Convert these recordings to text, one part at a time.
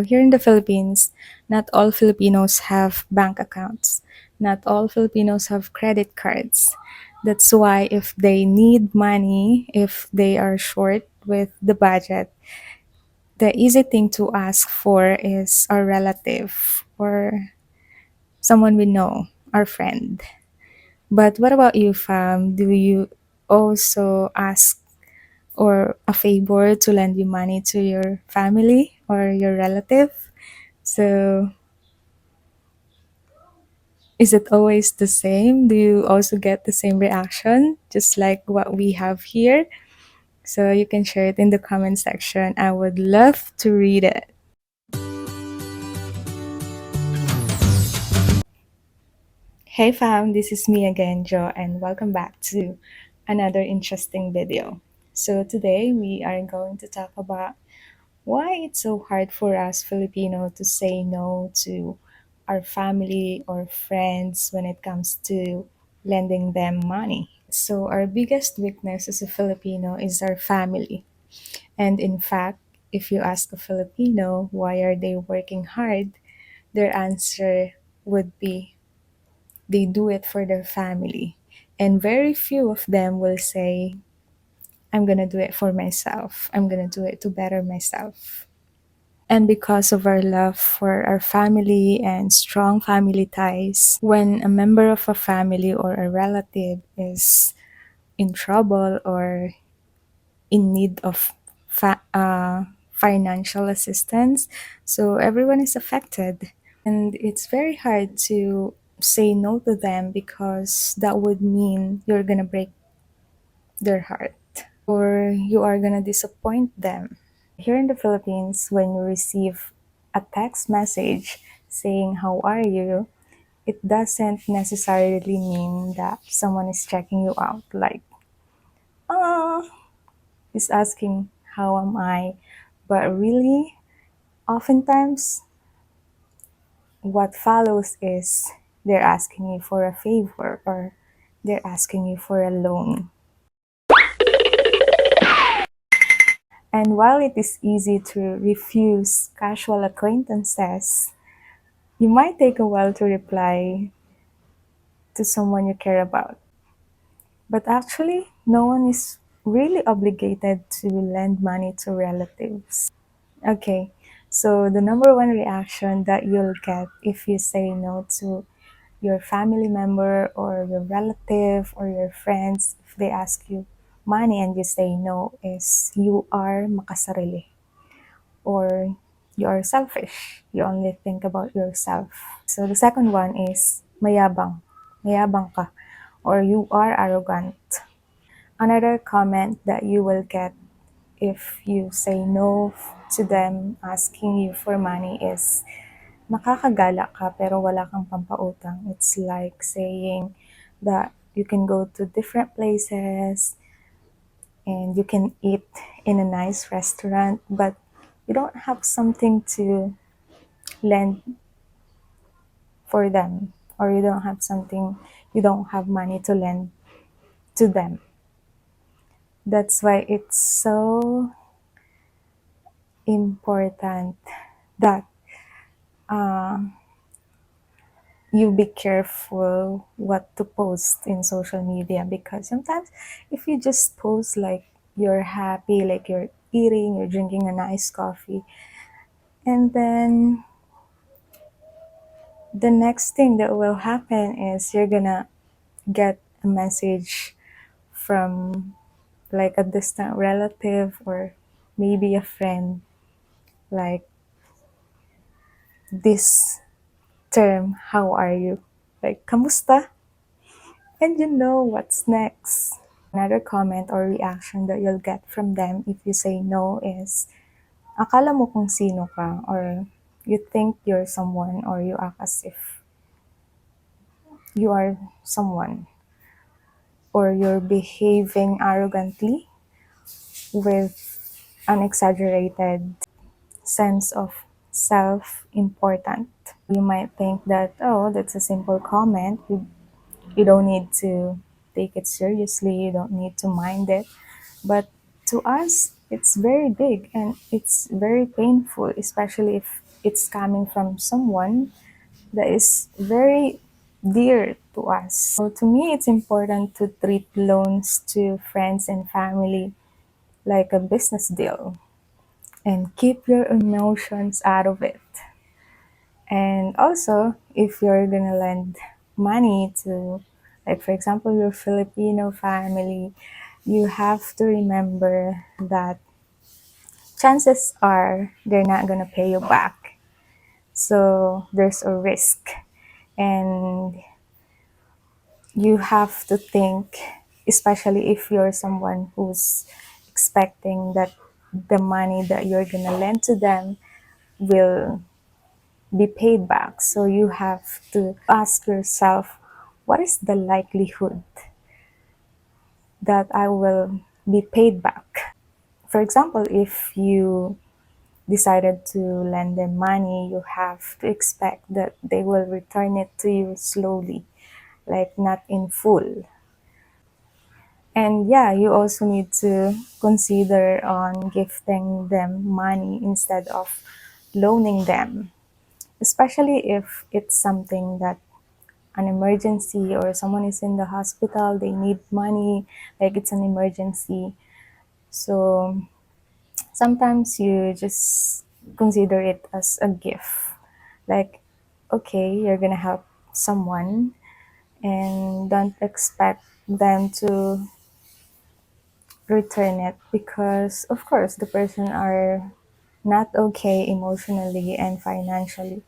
Here in the Philippines, not all Filipinos have bank accounts. Not all Filipinos have credit cards. That's why if they need money, if they are short with the budget, the easy thing to ask for is our relative or someone we know, our friend. But what about you, fam? Do you also ask or a favor to lend you money to your family or your relative? So is it always the same? Do you also get the same reaction, just like what we have here? So you can share it in the comment section. I would love to read it. Hey fam, this is me again, Jo, and welcome back to another interesting video. So today we are going to talk about why it's so hard for us Filipino to say no to our family or friends when it comes to lending them money. So our biggest weakness as a Filipino is our family. And in fact, if you ask a Filipino why are they working hard, their answer would be they do it for their family. And very few of them will say, I'm going to do it for myself. I'm going to do it to better myself. And because of our love for our family and strong family ties, when a member of a family or a relative is in trouble or in need of financial assistance, so everyone is affected. And it's very hard to say no to them because that would mean you're gonna break their heart or you are gonna disappoint them. Here in the Philippines, when you receive a text message saying, How are you? It doesn't necessarily mean that someone is checking you out, like, ah, is asking, How am I? But really, oftentimes, what follows is they're asking you for a favor or they're asking you for a loan. And while it is easy to refuse casual acquaintances, you might take a while to reply to someone you care about. But actually, no one is really obligated to lend money to relatives. Okay, so the number one reaction that you'll get if you say no to your family member or your relative or your friends, if they ask you money and you say no, is you are makasarili or you are selfish. You only think about yourself. So the second one is mayabang. Mayabang ka or you are arrogant. Another comment that you will get if you say no to them asking you for money is nakakagala ka pero wala kang pampautang. It's like saying that you can go to different places and you can eat in a nice restaurant, but you don't have something to lend for them, or you don't have money to lend to them. That's why it's so important that you be careful what to post in social media, because sometimes if you just post like you're happy, like you're eating, you're drinking a nice coffee, and then the next thing that will happen is you're gonna get a message from like a distant relative or maybe a friend, like this term, how are you, like kamusta, and you know what's next. Another comment or reaction that you'll get from them if you say no is, akala mo kung sino ka, or you think you're someone, or you act as if you are someone, or you're behaving arrogantly with an exaggerated sense of self-important. You might think that, oh, that's a simple comment. You don't need to take it seriously. You don't need to mind it. But to us, it's very big and it's very painful, especially if it's coming from someone that is very dear to us. So to me, it's important to treat loans to friends and family like a business deal and keep your emotions out of it. And also, if you're gonna lend money to, like for example, your Filipino family, you have to remember that chances are they're not gonna pay you back. So there's a risk. And you have to think, especially if you're someone who's expecting that the money that you're gonna lend to them will be paid back. So you have to ask yourself, what is the likelihood that I will be paid back? For example, if you decided to lend them money, you have to expect that they will return it to you slowly, like not in full. And yeah, you also need to consider on gifting them money instead of loaning them, especially if it's something that an emergency or someone is in the hospital, they need money, like it's an emergency. So sometimes you just consider it as a gift. Like, okay, you're gonna help someone and don't expect them to return it because of course the person are not okay emotionally and financially.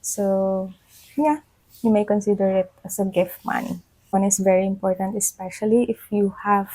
So yeah, you may consider it as a gift money. One is very important, especially if you have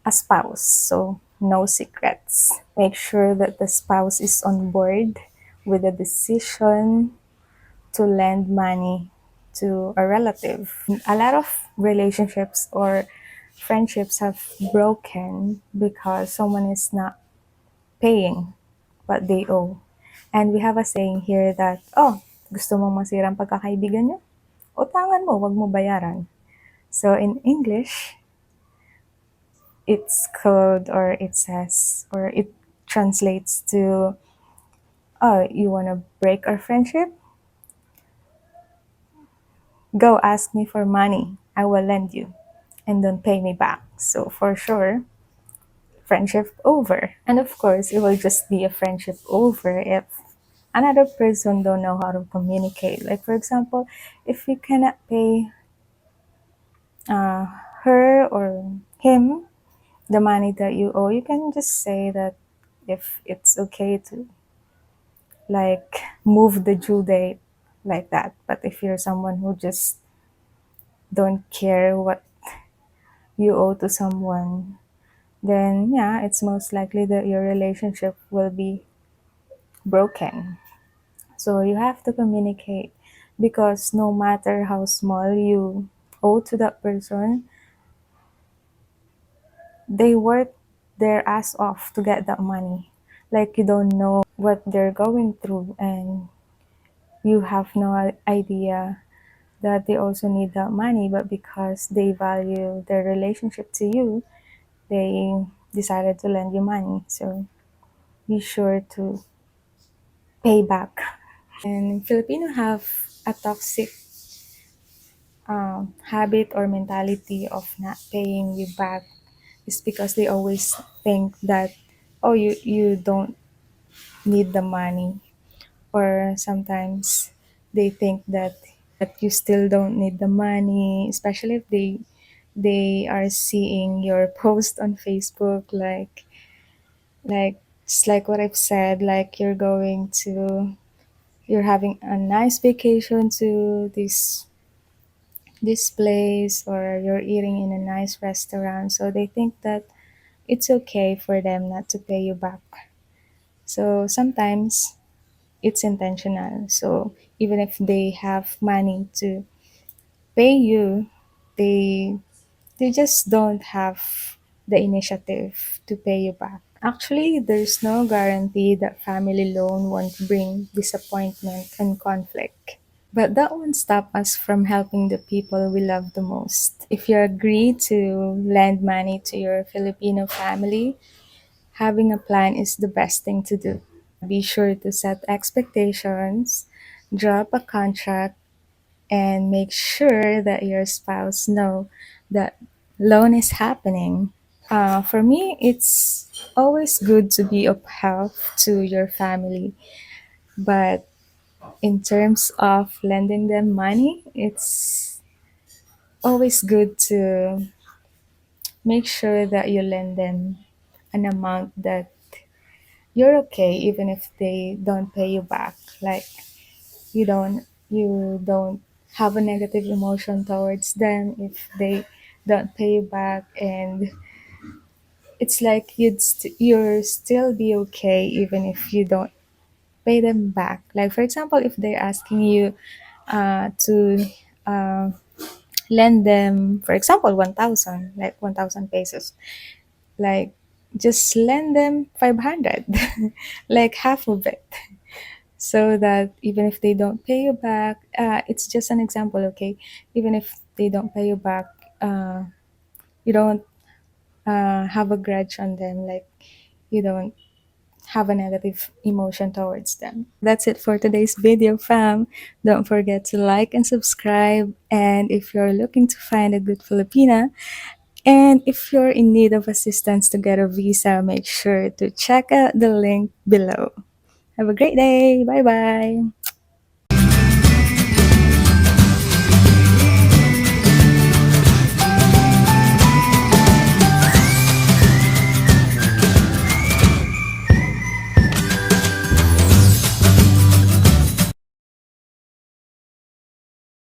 a spouse. So no secrets. Make sure that the spouse is on board with the decision to lend money to a relative. A lot of relationships or friendships have broken because someone is not paying what they owe. And we have a saying here that, oh, gusto mong masirang pagkakaibigan niyo? Utangan mo, wag mo bayaran. So in English, it's called or it says or it translates to, oh, you want to break our friendship? Go ask me for money. I will lend you and don't pay me back. So for sure, friendship over. And of course, it will just be a friendship over if another person don't know how to communicate. Like for example, if you cannot pay uh, her or him the money that you owe, you can just say that if it's okay to like move the due date like that. But if you're someone who just don't care what you owe to someone, then yeah, it's most likely that your relationship will be broken. So you have to communicate because no matter how small you owe to that person, they work their ass off to get that money. Like you don't know what they're going through and you have no idea that they also need that money, but because they value their relationship to you, they decided to lend you money. So be sure to pay back. And Filipino have a toxic habit or mentality of not paying you back is because they always think that, oh, you don't need the money, or sometimes they think that you still don't need the money, especially if they are seeing your post on Facebook, like just like what I've said, like you're having a nice vacation to this place, or you're eating in a nice restaurant, so they think that it's okay for them not to pay you back. So sometimes it's intentional. So even if they have money to pay you, they they just don't have the initiative to pay you back. Actually, there's no guarantee that family loan won't bring disappointment and conflict. But that won't stop us from helping the people we love the most. If you agree to lend money to your Filipino family, having a plan is the best thing to do. Be sure to set expectations, drop a contract, and make sure that your spouse know that loan is happening. For me, it's always good to be of help to your family, but in terms of lending them money, it's always good to make sure that you lend them an amount that you're okay even if they don't pay you back. Like you don't have a negative emotion towards them if they don't pay you back, and it's like you're still be okay even if you don't pay them back. Like for example, if they're asking you to uh, lend them, for example, 1,000, like 1,000 pesos, like just lend them 500, like half of it, so that even if they don't pay you back, it's just an example, okay? Even if they don't pay you back, you don't have a grudge on them, like you don't have a negative emotion towards them. That's it for today's video, fam. Don't forget to like and subscribe. And if you're looking to find a good Filipina, and if you're in need of assistance to get a visa, make sure to check out the link below. Have a great day. Bye bye.